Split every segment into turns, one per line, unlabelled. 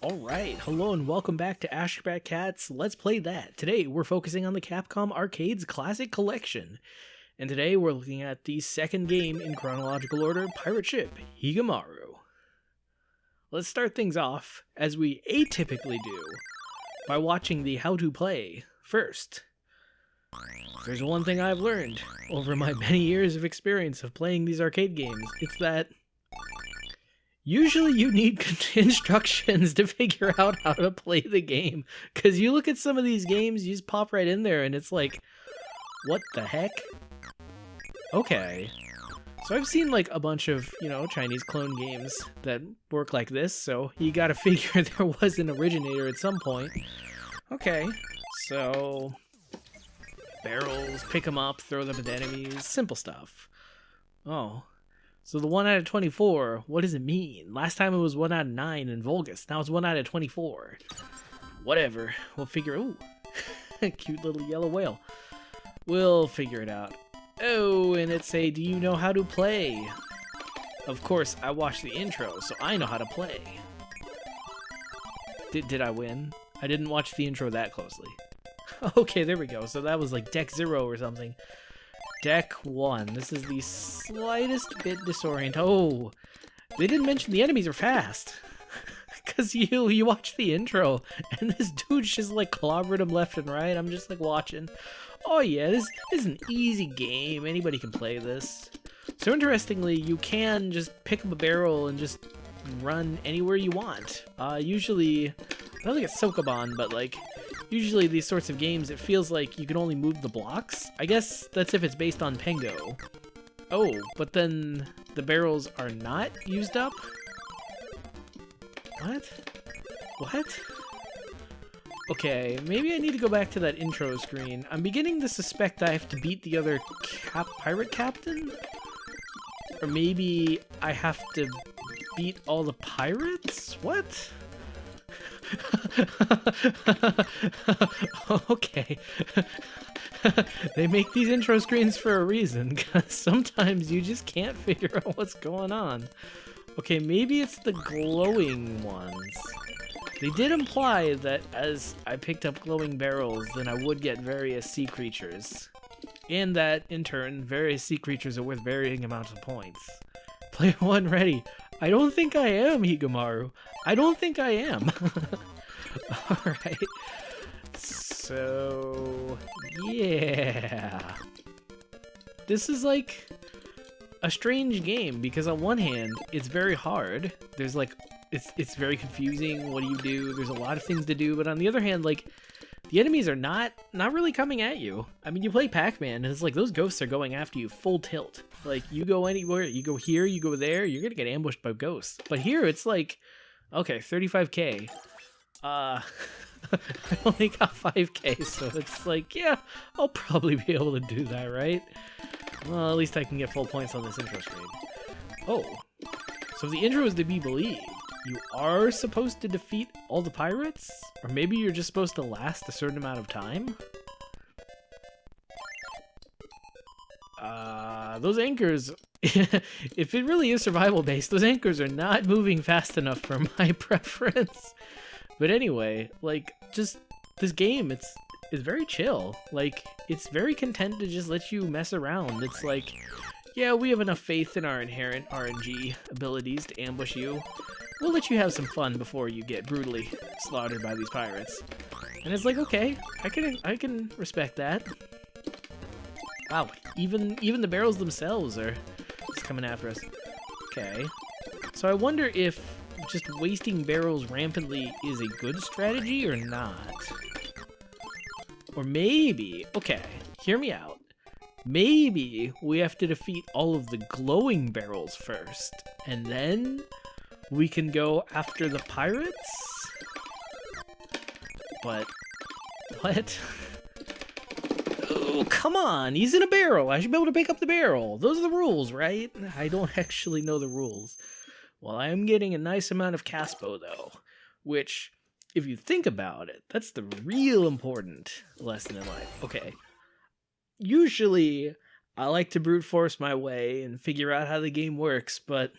Alright, hello and welcome back to Ashgabat Cat's Let's Play That. Today we're focusing on the Capcom Arcade's Classic Collection. And today we're looking at the second game in chronological order, Pirate Ship, Higemaru. Let's start things off, as we atypically do, by watching the how to play first. There's one thing I've learned over my many years of experience of playing these arcade games, it's that usually you need instructions to figure out how to play the game, because you look at some of these games, you just pop right in there and it's like, what the heck? Okay. So I've seen like a bunch of, Chinese clone games that work like this, so you gotta figure there was an originator at some point. Okay, so barrels, pick them up, throw them at enemies, simple stuff. Oh. So the 1 out of 24, what does it mean? Last time it was 1 out of 9 in Vulgus. Now it's 1 out of 24. Whatever. We'll figure... Ooh. Cute little yellow whale. We'll figure it out. Oh, and it's a, do you know how to play? Of course, I watched the intro, so I know how to play. Did I win? I didn't watch the intro that closely. Okay, there we go. So that was like deck 0 or something. Deck 1. This is the slightest bit disoriented. Oh, they didn't mention the enemies are fast. Because you watch the intro, and this dude's just like clobbering them left and right. I'm just like watching. Oh yeah, this is an easy game. Anybody can play this. So interestingly, you can just pick up a barrel and just run anywhere you want. Usually, I don't think it's Sokoban, but like, usually these sorts of games, it feels like you can only move the blocks. I guess that's if it's based on Pengo. Oh, but then the barrels are not used up? What? What? Okay, maybe I need to go back to that intro screen. I'm beginning to suspect I have to beat the other pirate captain? Or maybe I have to beat all the pirates? What? Okay. They make these intro screens for a reason, because sometimes you just can't figure out what's going on. Okay, maybe it's the glowing ones. They did imply that as I picked up glowing barrels, then I would get various sea creatures. And that, in turn, various sea creatures are worth varying amounts of points. Player 1 ready. I don't think I am, Higemaru. I don't think I am. Alright. So, yeah. This is like a strange game, because on one hand, it's very hard. There's like, it's very confusing. What do you do? There's a lot of things to do, but on the other hand, like, the enemies are not really coming at you. I mean, you play Pac-Man, and it's like those ghosts are going after you full tilt. Like, you go anywhere, you go here, you go there, you're gonna get ambushed by ghosts. But here, it's like, okay, 35k. I only got 5k, so it's like, yeah, I'll probably be able to do that, right? Well, at least I can get full points on this intro screen. Oh, so the intro is to be believed. You are supposed to defeat all the pirates? Or maybe you're just supposed to last a certain amount of time? Those anchors, if it really is survival based, those anchors are not moving fast enough for my preference. But anyway, like, just this game, it's very chill. Like, it's very content to just let you mess around. It's like, yeah, we have enough faith in our inherent RNG abilities to ambush you. We'll let you have some fun before you get brutally slaughtered by these pirates. And it's like, okay, I can respect that. Wow, even the barrels themselves are just coming after us. Okay. So I wonder if just wasting barrels rampantly is a good strategy or not. Or maybe, okay, hear me out. Maybe we have to defeat all of the glowing barrels first, and then we can go after the pirates? But, what? Oh, come on, he's in a barrel. I should be able to pick up the barrel. Those are the rules, right? I don't actually know the rules. Well, I am getting a nice amount of Caspo, though, which, if you think about it, that's the real important lesson in life. Okay. Usually, I like to brute force my way and figure out how the game works, but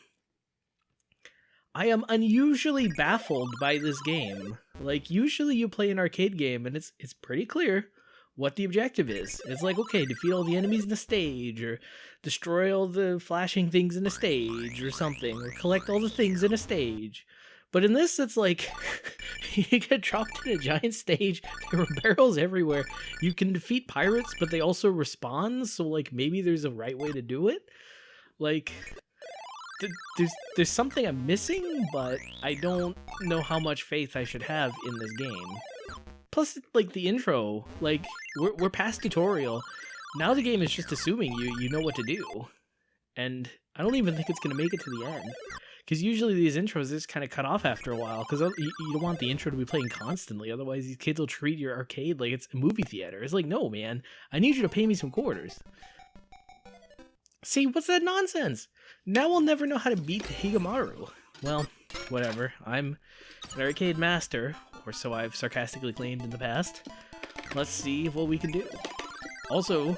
I am unusually baffled by this game. Like, usually you play an arcade game and it's pretty clear what the objective is. It's like, okay, defeat all the enemies in the stage, or destroy all the flashing things in the stage, or something, or collect all the things in a stage. But in this, it's like, you get dropped in a giant stage, there are barrels everywhere, you can defeat pirates, but they also respawn, so like, maybe there's a right way to do it? Like, there's something I'm missing, but I don't know how much faith I should have in this game. Plus, like, the intro, like, we're past tutorial. Now the game is just assuming you know what to do. And I don't even think it's going to make it to the end. Because usually these intros just kind of cut off after a while, because you don't want the intro to be playing constantly, otherwise these kids will treat your arcade like it's a movie theater. It's like, no, man, I need you to pay me some quarters. See, what's that nonsense? Now I'll never know how to beat Higemaru. Well, whatever. I'm an arcade master, or so I've sarcastically claimed in the past. Let's see what we can do. Also,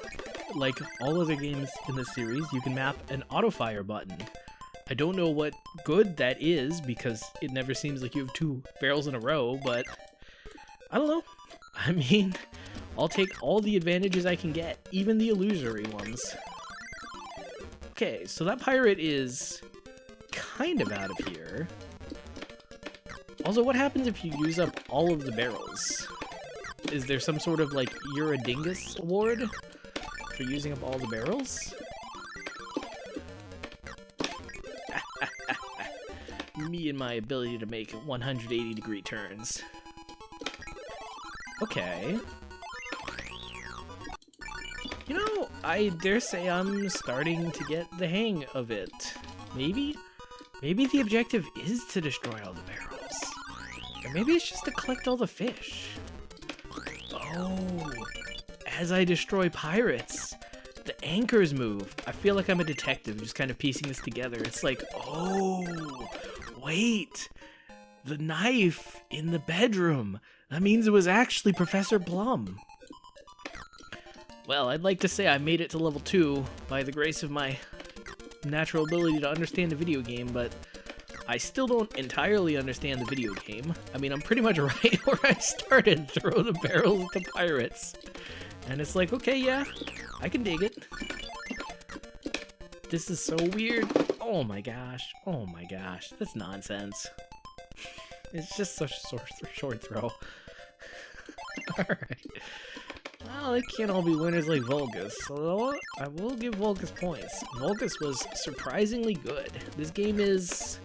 like all other games in this series, you can map an auto-fire button. I don't know what good that is, because it never seems like you have 2 barrels in a row, but I don't know. I mean, I'll take all the advantages I can get, even the illusory ones. Okay, so that pirate is kind of out of here. Also, what happens if you use up all of the barrels? Is there some sort of, like, you're a dingus award for using up all the barrels? Me and my ability to make 180-degree turns. Okay. You know, I dare say I'm starting to get the hang of it. Maybe? Maybe the objective is to destroy all the barrels. Or maybe it's just to collect all the fish. Oh, as I destroy pirates, the anchors move. I feel like I'm a detective just kind of piecing this together. It's like, oh, wait, the knife in the bedroom. That means it was actually Professor Plum. Well, I'd like to say I made it to level 2 by the grace of my natural ability to understand a video game, but I still don't entirely understand the video game. I mean, I'm pretty much right where I started, throw the barrels at the pirates. And it's like, okay, yeah, I can dig it. This is so weird. Oh my gosh, that's nonsense. It's just such a short throw. Alright. Well, they can't all be winners like Vulgus, so I will give Vulgus points. Vulgus was surprisingly good. This game is,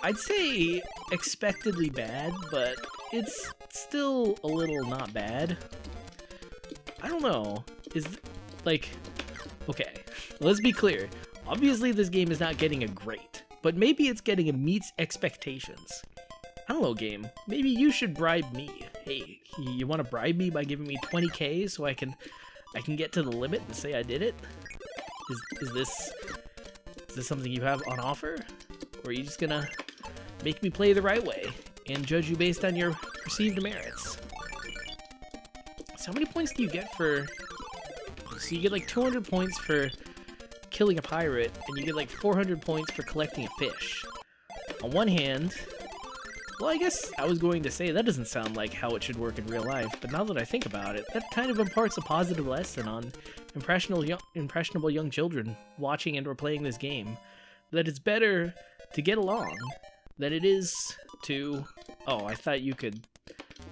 I'd say, expectedly bad, but it's still a little not bad. I don't know. Like, okay, let's be clear. Obviously, this game is not getting a great, but maybe it's getting a meets expectations. I don't know, game. Maybe you should bribe me. Hey, you want to bribe me by giving me 20k so I can get to the limit and say I did it? Is this something you have on offer? Or are you just gonna make me play the right way and judge you based on your perceived merits? So how many points do you get for... So you get like 200 points for killing a pirate, and you get like 400 points for collecting a fish. On one hand... Well, I guess I was going to say that doesn't sound like how it should work in real life, but now that I think about it, that kind of imparts a positive lesson on impressionable young children watching and or playing this game, that it's better to get along than it is to... Oh, I thought you could...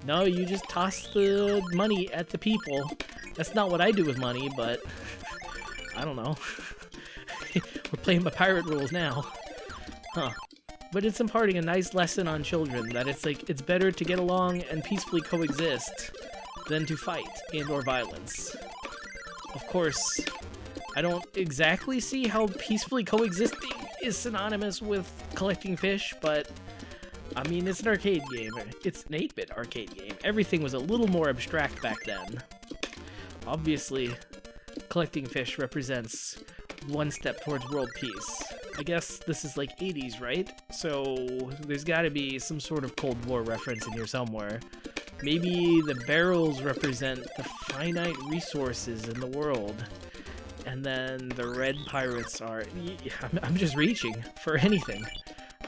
No, you just toss the money at the people. That's not what I do with money, but... I don't know. We're playing by pirate rules now. Huh. But it's imparting a nice lesson on children that it's like, it's better to get along and peacefully coexist than to fight and or violence. Of course, I don't exactly see how peacefully coexisting is synonymous with collecting fish, but I mean, it's an arcade game. It's an 8-bit arcade game. Everything was a little more abstract back then. Obviously, collecting fish represents one step towards world peace. I guess this is like 80s, right? So there's gotta be some sort of Cold War reference in here somewhere. Maybe the barrels represent the finite resources in the world. And then the red pirates are... I'm just reaching for anything.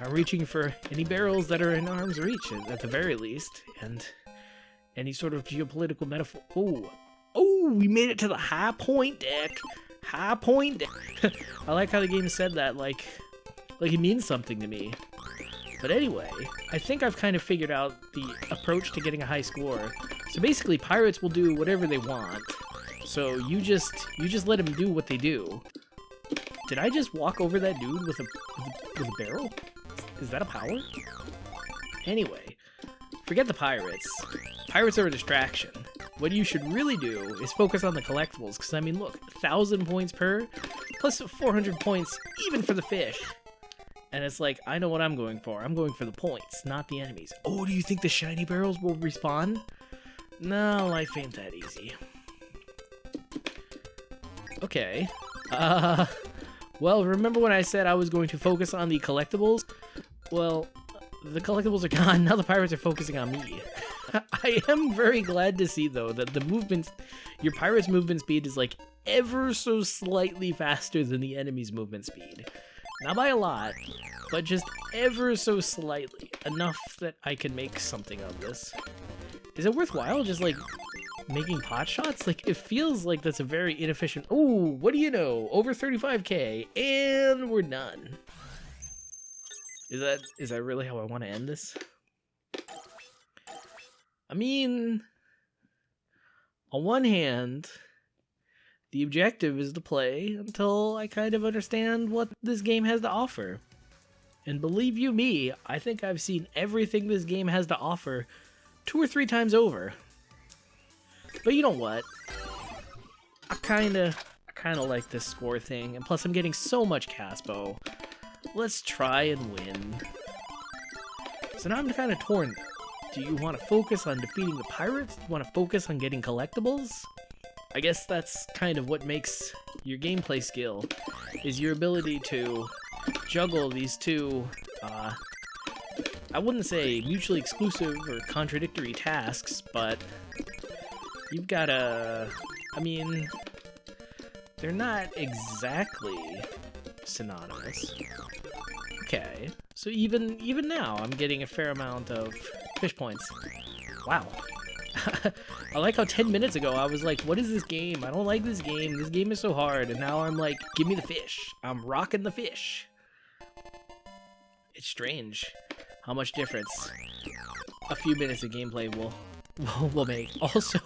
I'm reaching for any barrels that are in arm's reach, at the very least, and any sort of geopolitical metaphor. Oh, oh, we made it to the high point deck. High point deck. I like how the game said that, like it means something to me. But anyway, I think I've kind of figured out the approach to getting a high score. So basically, pirates will do whatever they want. So you just let them do what they do. Did I just walk over that dude with a barrel? Is that a power? Anyway, forget the pirates. Pirates are a distraction. What you should really do is focus on the collectibles, because I mean, look, 1,000 points per, plus 400 points even for the fish. And it's like, I know what I'm going for. I'm going for the points, not the enemies. Oh, do you think the shiny barrels will respawn? No, life ain't that easy. Okay. Well, remember when I said I was going to focus on the collectibles? Well, the collectibles are gone. Now the pirates are focusing on me. I am very glad to see, though, that the movement, your pirate's movement speed is like ever so slightly faster than the enemy's movement speed. Not by a lot, but just ever so slightly. Enough that I can make something of this. Is it worthwhile just, like, making pot shots? Like, it feels like that's a very inefficient... Ooh, what do you know? Over 35k, and we're done. Is that really how I want to end this? I mean, on one hand, the objective is to play until I kind of understand what this game has to offer. And believe you me, I think I've seen everything this game has to offer 2 or 3 times over. But you know what? I kinda like this score thing, and plus I'm getting so much Caspo. Let's try and win. So now I'm kind of torn. Do you want to focus on defeating the pirates? Do you want to focus on getting collectibles? I guess that's kind of what makes your gameplay skill, is your ability to juggle these two, I wouldn't say mutually exclusive or contradictory tasks, but you've gotta, I mean, they're not exactly synonymous. Okay, so even now, I'm getting a fair amount of fish points. Wow. I like how 10 minutes ago I was like, what is this game? I don't like this game. This game is so hard. And now I'm like, give me the fish. I'm rocking the fish. It's strange how much difference a few minutes of gameplay will make. Also,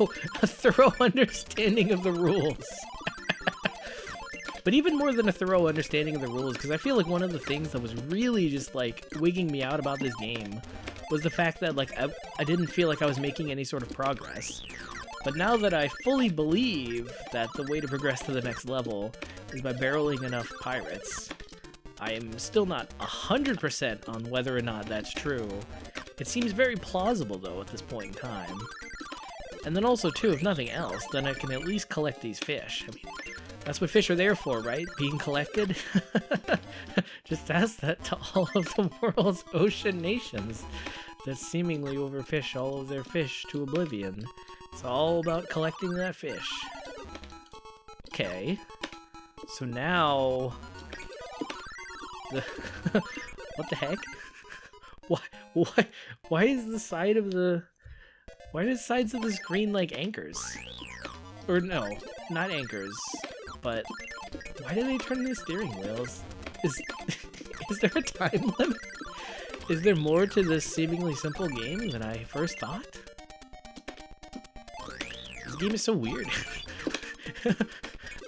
a thorough understanding of the rules. But even more than a thorough understanding of the rules, because I feel like one of the things that was really just like wigging me out about this game was the fact that like I didn't feel like I was making any sort of progress. But now that I fully believe that the way to progress to the next level is by barreling enough pirates, I am still not 100% on whether or not that's true. It seems very plausible though at this point in time. And then also too, if nothing else, then I can at least collect these fish. I mean, that's what fish are there for, right? Being collected? Just ask that to all of the world's ocean nations that seemingly overfish all of their fish to oblivion. It's all about collecting that fish. Okay. So now... What the heck? Why is the side of the... Why are the sides of the screen like anchors? Or no, not anchors. But why do they turn the steering wheels? Is there a time limit? Is there more to this seemingly simple game than I first thought? This game is so weird.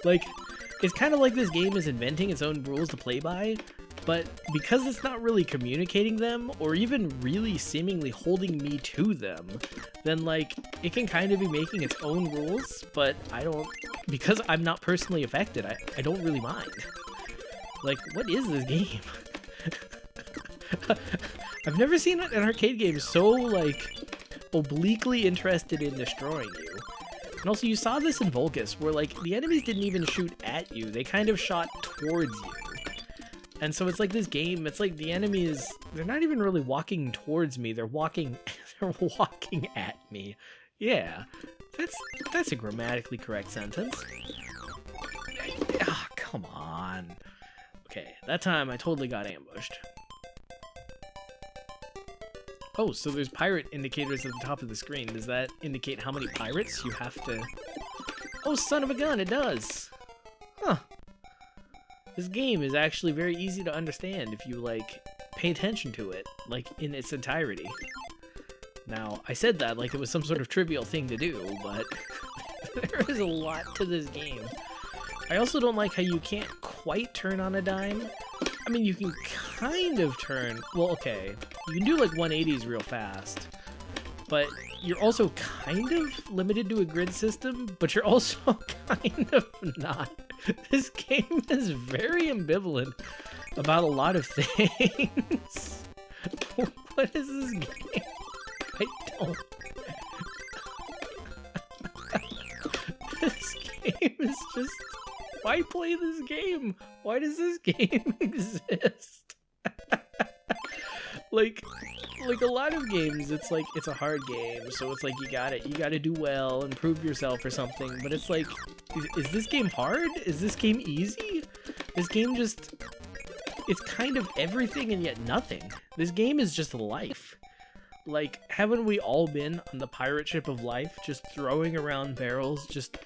Like, it's kind of like this game is inventing its own rules to play by, but because it's not really communicating them, or even really seemingly holding me to them, then like, it can kind of be making its own rules, but I don't, because I'm not personally affected, I don't really mind. Like, what is this game? I've never seen an arcade game so, like, obliquely interested in destroying you. And also, you saw this in Volcus, where, like, the enemies didn't even shoot at you, they kind of shot towards you. And so it's like this game, it's like the enemies, they're not even really walking towards me, they're walking at me. Yeah, that's a grammatically correct sentence. Ah, come on. Okay, that time I totally got ambushed. Oh, so there's pirate indicators at the top of the screen. Does that indicate how many pirates you have to... Oh, son of a gun, it does! Huh. This game is actually very easy to understand if you, like, pay attention to it, like, in its entirety. Now, I said that like it was some sort of trivial thing to do, but there is a lot to this game. I also don't like how you can't quite turn on a dime. I mean, you can kind of turn... Well, okay. You can do, like, 180s real fast. But you're also kind of limited to a grid system, but you're also kind of not. This game is very ambivalent about a lot of things. What is this game? I don't... This game is just... Why play this game? Why does this game exist? like a lot of games, it's like, it's a hard game, so it's like you gotta do well and prove yourself or something, but it's like, is this game hard? Is this game easy? This game just, it's kind of everything and yet nothing. This game is just life. Like, haven't we all been on the pirate ship of life, just throwing around barrels, just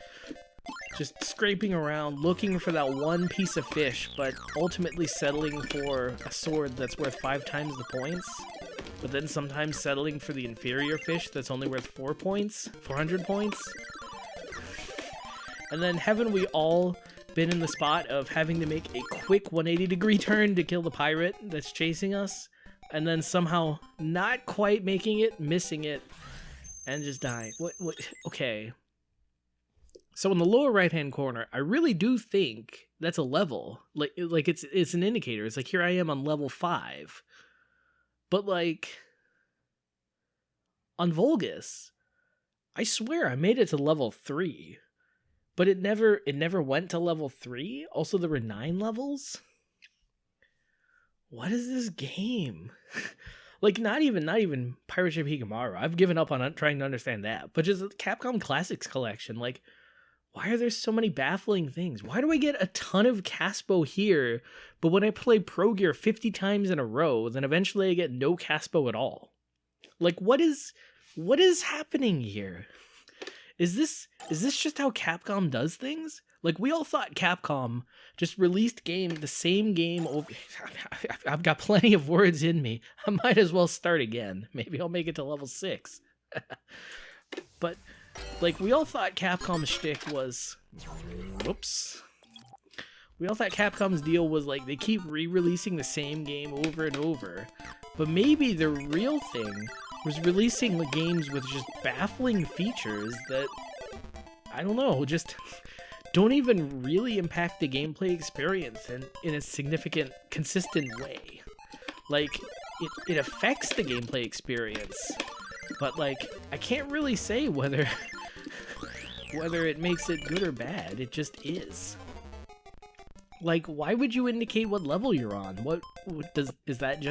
scraping around, looking for that one piece of fish, but ultimately settling for a sword that's worth 5 times the points, but then sometimes settling for the inferior fish that's only worth 400 points? And then haven't we all been in the spot of having to make a quick 180-degree turn to kill the pirate that's chasing us, and then somehow not quite making it, missing it, and just dying? What? Okay. So in the lower right-hand corner, I really do think that's a level. Like it's an indicator. It's like, here I am on level 5. But like, on Vulgus, I swear I made it to level 3. But it never went to level 3. Also, there were 9 levels. What is this game? Like, not even Pirate Ship Higemaru. I've given up on trying to understand that. But just Capcom Classics Collection, like, why are there so many baffling things? Why do I get a ton of Caspo here, but when I play Pro Gear 50 times in a row, then eventually I get no Caspo at all? Like, what is happening here? Is this just how Capcom does things? Like, we all thought Capcom just released the same game over... I've got plenty of words in me. I might as well start again. Maybe I'll make it to level 6. But... like, we all thought Capcom's shtick was... Whoops. We all thought Capcom's deal was, like, they keep re-releasing the same game over and over. But maybe the real thing was releasing the games with just baffling features that, I don't know, just don't even really impact the gameplay experience in a significant, consistent way. Like, it affects the gameplay experience. But, like, I can't really say whether it makes it good or bad. It just is. Like, why would you indicate what level you're on? Is that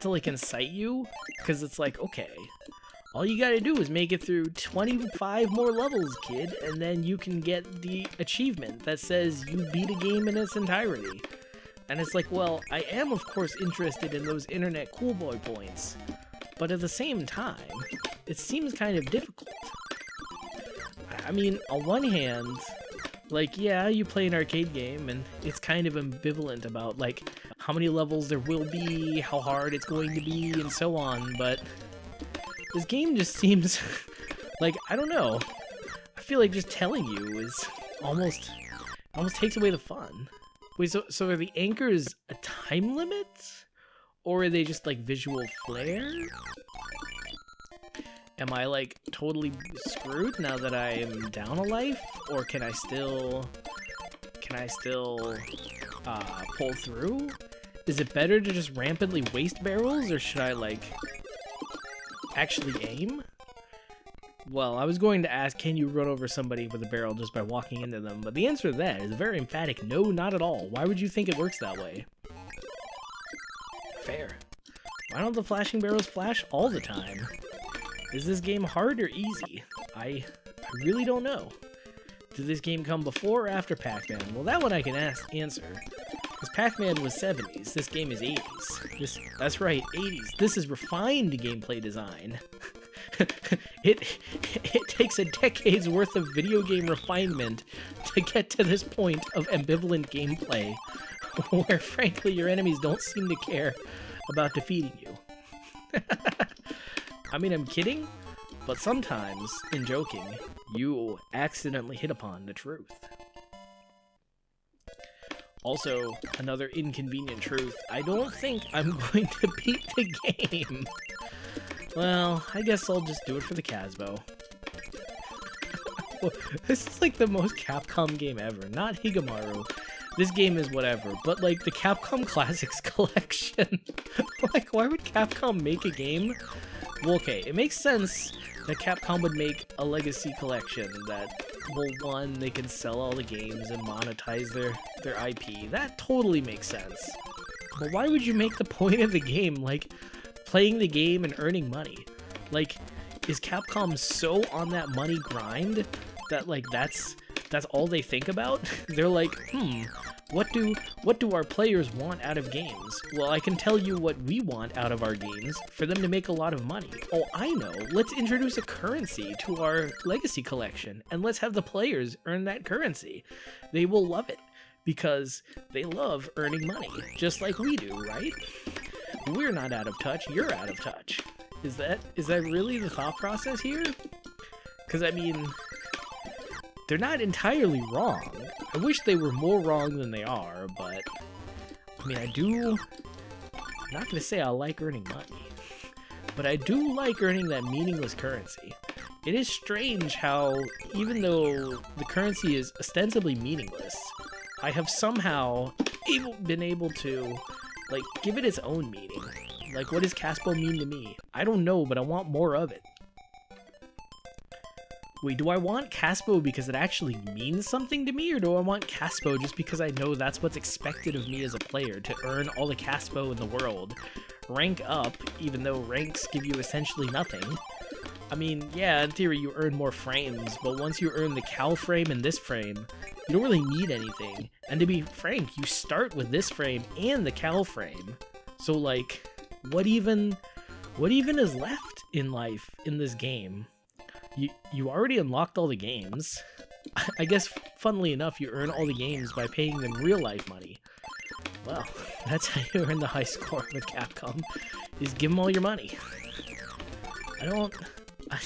to incite you? Because it's like, okay, all you gotta do is make it through 25 more levels, kid, and then you can get the achievement that says you beat a game in its entirety. And it's like, well, I am, of course, interested in those internet cool boy points. But at the same time, it seems kind of difficult. I mean, on one hand, like, yeah, you play an arcade game, and it's kind of ambivalent about, like, how many levels there will be, how hard it's going to be, and so on, but this game just seems like, I don't know. I feel like just telling you is almost takes away the fun. Wait, so are the anchors a time limit? Or are they just, like, visual flair? Am I, like, totally screwed now that I am down a life? Or can I still pull through? Is it better to just rampantly waste barrels, or should I, like, actually aim? Well, I was going to ask, can you run over somebody with a barrel just by walking into them? But the answer to that is a very emphatic no, not at all. Why would you think it works that way? Fair. Why don't the flashing barrels flash all the time? Is this game hard or easy? I really don't know. Did this game come before or after Pac-Man? Well, that one I can answer. Because Pac-Man was 70s, this game is 80s. That's right, 80s. This is refined gameplay design. It takes a decade's worth of video game refinement to get to this point of ambivalent gameplay, where frankly your enemies don't seem to care about defeating you. I mean, I'm kidding, but sometimes, in joking, you accidentally hit upon the truth. Also, another inconvenient truth, I don't think I'm going to beat the game. Well, I guess I'll just do it for the Casbo. This is like the most Capcom game ever, not Higemaru. This game is whatever, but like the Capcom Classics collection. Like, why would Capcom make a game? Well, okay, it makes sense that Capcom would make a legacy collection that, well, one, they can sell all the games and monetize their IP. That totally makes sense. But why would you make the point of the game, like, playing the game and earning money? Like, is Capcom so on that money grind that, like, that's all they think about? They're like, what do our players want out of games? Well, I can tell you what we want out of our games, for them to make a lot of money. Oh, I know. Let's introduce a currency to our legacy collection, and let's have the players earn that currency. They will love it, because they love earning money, just like we do, right? We're not out of touch, you're out of touch. Is that really the thought process here? Because, I mean, they're not entirely wrong. I wish they were more wrong than they are, but I mean, I'm not going to say I like earning money, but I do like earning that meaningless currency. It is strange how, even though the currency is ostensibly meaningless, I have somehow been able to, like, give it its own meaning. Like, what does Caspo mean to me? I don't know, but I want more of it. Wait, do I want Caspo because it actually means something to me, or do I want Caspo just because I know that's what's expected of me as a player, to earn all the Caspo in the world? Rank up, even though ranks give you essentially nothing. I mean, yeah, in theory you earn more frames, but once you earn the Cal frame and this frame, you don't really need anything. And to be frank, you start with this frame and the Cal frame. So, like, what even is left in life in this game? You already unlocked all the games. I guess, funnily enough, you earn all the games by paying them real-life money. Well, that's how you earn the high score with Capcom, is give them all your money. I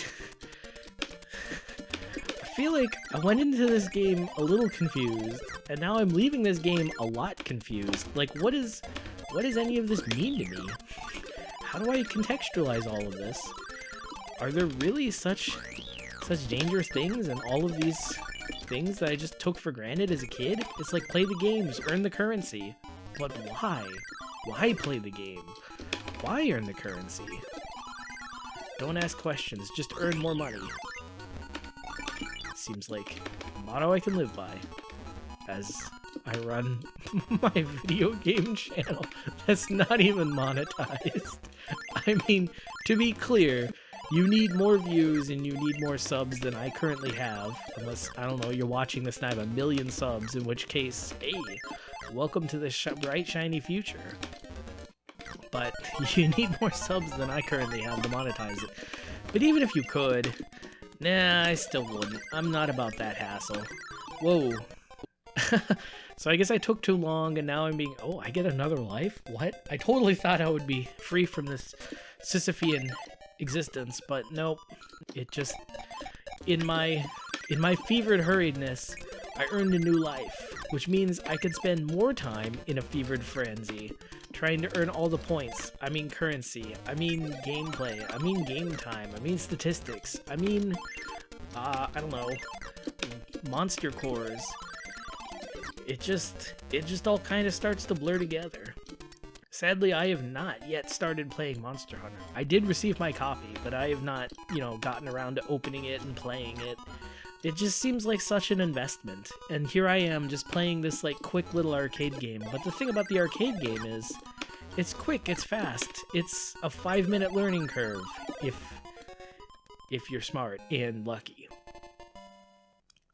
feel like I went into this game a little confused, and now I'm leaving this game a lot confused. Like, what does any of this mean to me? How do I contextualize all of this? Are there really such dangerous things in all of these things that I just took for granted as a kid? It's like, play the games, earn the currency. But why? Why play the game? Why earn the currency? Don't ask questions, just earn more money. Seems like a motto I can live by, as I run my video game channel that's not even monetized. I mean, to be clear, you need more views and you need more subs than I currently have, unless, I don't know, you're watching this and I have 1 million subs, in which case, hey, welcome to the bright, shiny future. But you need more subs than I currently have to monetize it. But even if you could, nah, I still wouldn't. I'm not about that hassle. Whoa. So I guess I took too long, and now I'm being... Oh, I get another life? What? I totally thought I would be free from this Sisyphean existence, but nope. It just... In my fevered hurriedness, I earned a new life, which means I could spend more time in a fevered frenzy, trying to earn all the points. I mean currency, I mean gameplay, I mean game time, I mean statistics, I mean, I don't know, monster cores. It just all kind of starts to blur together. Sadly, I have not yet started playing Monster Hunter. I did receive my copy, but I have not, gotten around to opening it and playing it. It just seems like such an investment, and here I am just playing this like quick little arcade game. But the thing about the arcade game is, it's quick, it's fast, it's a 5-minute learning curve, if you're smart and lucky.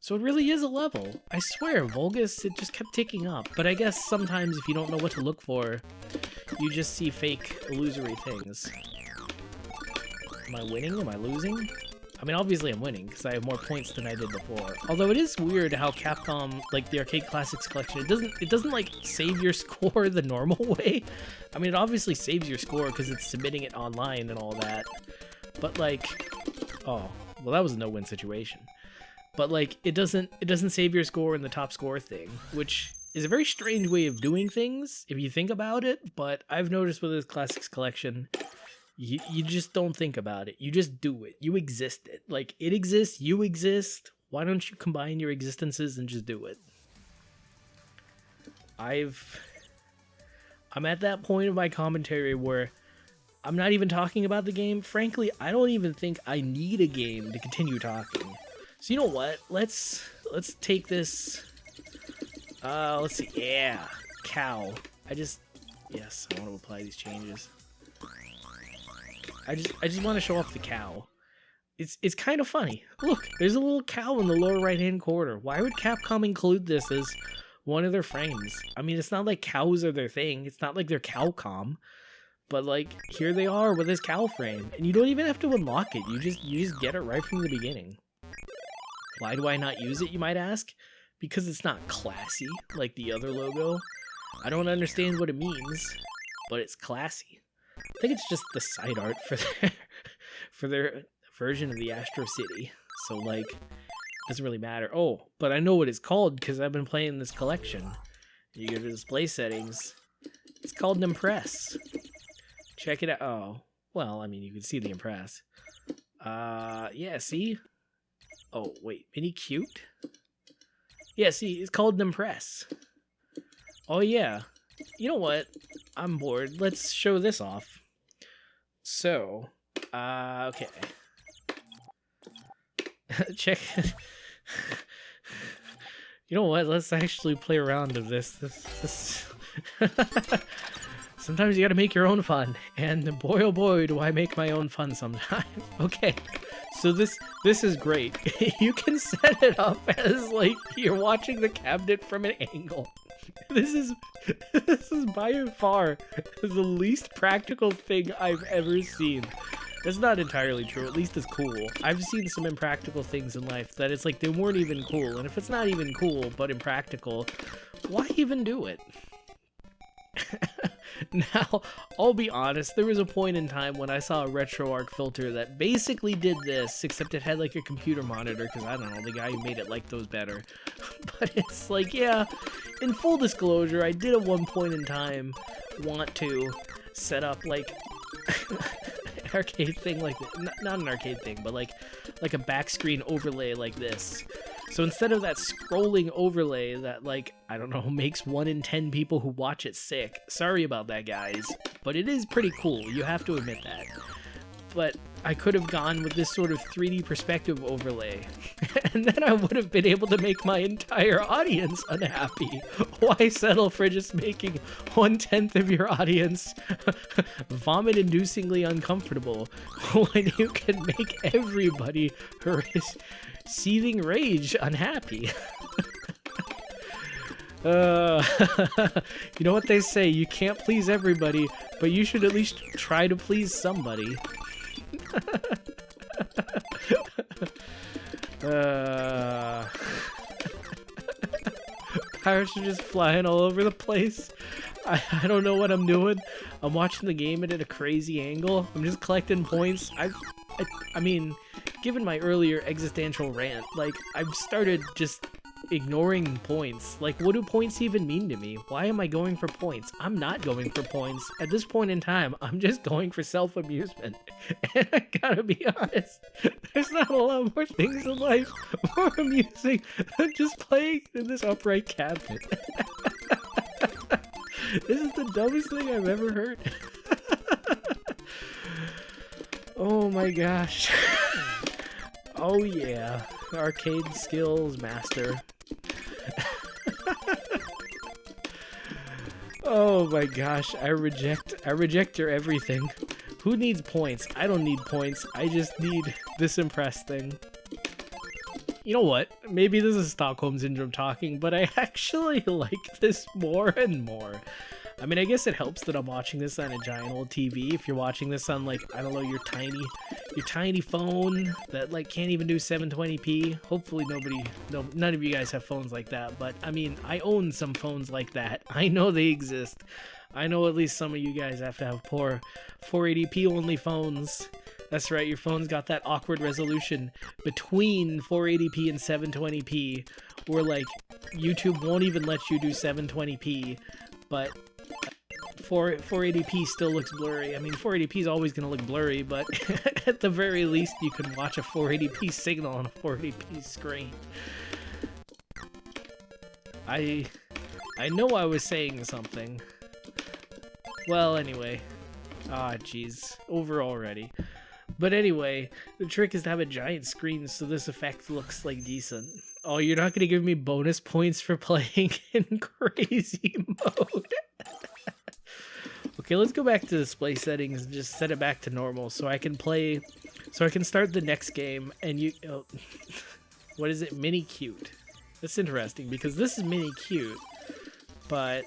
So it really is a level. I swear, Vulgus, it just kept ticking up. But I guess sometimes if you don't know what to look for, you just see fake, illusory things. Am I winning? Am I losing? I mean, obviously I'm winning, because I have more points than I did before. Although it is weird how Capcom, like the Arcade Classics collection, it doesn't like save your score the normal way. I mean, it obviously saves your score because it's submitting it online and all that. But like, oh, well that was a no-win situation. But like, it doesn't save your score in the top score thing, which is a very strange way of doing things if you think about it. But I've noticed with this Classics collection, you just don't think about it. You just do it. You exist it. Like, it exists, you exist. Why don't you combine your existences and just do it? I'm at that point of my commentary where I'm not even talking about the game. Frankly, I don't even think I need a game to continue talking. So you know what? Let's take this. Let's see. Yeah, cow. Yes, I want to apply these changes. I just want to show off the cow. It's kind of funny. Look, there's a little cow in the lower right-hand corner. Why would Capcom include this as one of their frames? I mean, it's not like cows are their thing. It's not like they're Cowcom. But like, here they are with this cow frame, and you don't even have to unlock it. You just get it right from the beginning. Why do I not use it, you might ask? Because it's not classy like the other logo. I don't understand what it means, but it's classy. I think it's just the side art for their version of the Astro City. So like, it doesn't really matter. Oh, but I know what it's called because I've been playing this collection. You go to display settings. It's called an Impress. Check it out. Oh, well, I mean, you can see the Impress. Yeah, see? Oh, wait, mini cute? Yeah, see, it's called an Impress. Oh, yeah. You know what? I'm bored. Let's show this off. So, okay. Check. You know what? Let's actually play around with this. Sometimes you gotta make your own fun, and boy oh boy do I make my own fun sometimes. Okay, so this is great. You can set it up as like you're watching the cabinet from an angle. This is by far the least practical thing I've ever seen. That's not entirely true, at least it's cool. I've seen some impractical things in life that it's like they weren't even cool, and if it's not even cool but impractical, why even do it? Now, I'll be honest, there was a point in time when I saw a RetroArch filter that basically did this, except it had like a computer monitor, because I don't know, the guy who made it liked those better. But it's like, yeah, in full disclosure, I did at one point in time want to set up like an arcade thing like this. Not an arcade thing, but like a back screen overlay like this. So instead of that scrolling overlay that, like, I don't know, makes 1 in 10 people who watch it sick. Sorry about that, guys. But it is pretty cool, you have to admit that. But I could have gone with this sort of 3D perspective overlay. And then I would have been able to make my entire audience unhappy. Why settle for just making 1/10 of your audience vomit-inducingly uncomfortable when you can make everybody seething rage unhappy? You know what they say, you can't please everybody, but you should at least try to please somebody. Pirates are just flying all over the place. I don't know what I'm doing. I'm watching the game at a crazy angle. I'm just collecting points. I mean, given my earlier existential rant, like, I've started just ignoring points. Like, what do points even mean to me? Why am I going for points? I'm not going for points. At this point in time, I'm just going for self-amusement. And I gotta be honest, there's not a lot more things in life more amusing than just playing in this upright cabinet. This is the dumbest thing I've ever heard. Oh my gosh. Oh yeah, arcade skills master. Oh my gosh, I reject your everything. Who needs points? I don't need points. I just need this impress thing. You know what? Maybe this is Stockholm Syndrome talking, but I actually like this more and more. I mean, I guess it helps that I'm watching this on a giant old TV. If you're watching this on, like, I don't know, your tiny phone that, like, can't even do 720p. Hopefully none of you guys have phones like that. But, I mean, I own some phones like that. I know they exist. I know at least some of you guys have to have poor 480p only phones. That's right, your phone's got that awkward resolution between 480p and 720p, where, like, YouTube won't even let you do 720p, but 480p still looks blurry. I mean, 480p is always going to look blurry, but at the very least, you can watch a 480p signal on a 480p screen. I know I was saying something. Well, anyway. Ah, jeez. Over already. But anyway, the trick is to have a giant screen so this effect looks, like, decent. Oh, you're not going to give me bonus points for playing in crazy mode? Okay, let's go back to display settings and just set it back to normal so I can start the next game and you... Oh, what is it? Mini Cute. That's interesting because this is Mini Cute, but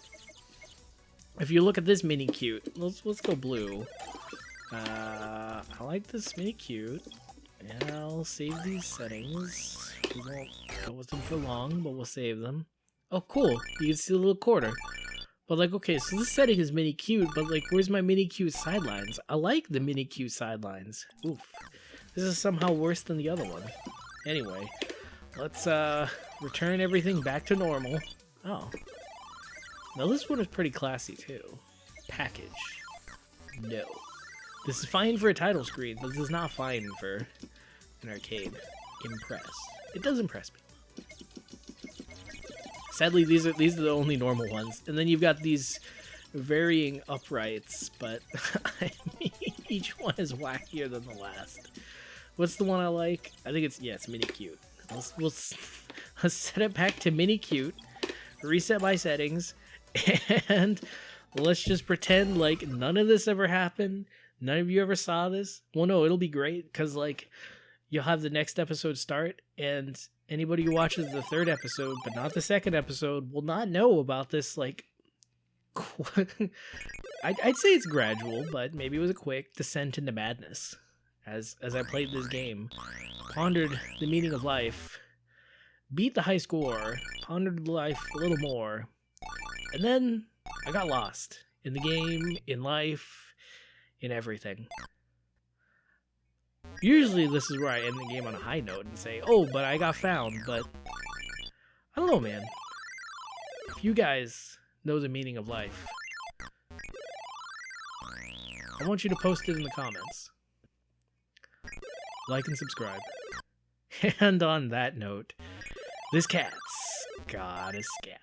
if you look at this Mini Cute, let's go blue. I like this Mini Cute, and I'll save these settings. We won't go with them for long, but we'll save them. Oh, cool. You can see the little quarter. But, like, okay, so this setting is Mini Cute, but, like, where's my Mini Cute sidelines? I like the Mini Cute sidelines. Oof. This is somehow worse than the other one. Anyway, let's, return everything back to normal. Oh. Now, this one is pretty classy, too. Package. No. This is fine for a title screen, but this is not fine for an arcade. Impress. It does impress me. Sadly, these are the only normal ones. And then you've got these varying uprights, but I mean, each one is wackier than the last. What's the one I like? I think it's Mini Cute. Let's set it back to Mini Cute, reset my settings, and let's just pretend like none of this ever happened. None of you ever saw this. Well, no, it'll be great because, like, you'll have the next episode start, and anybody who watches the third episode, but not the second episode, will not know about this, like, I'd say it's gradual, but maybe it was a quick descent into madness. As I played this game, pondered the meaning of life, beat the high score, pondered life a little more, and then I got lost in the game, in life, in everything. Usually this is where I end the game on a high note and say, oh, but I got found, but I don't know, man. If you guys know the meaning of life, I want you to post it in the comments. Like and subscribe. And on that note, this cat's got a scat.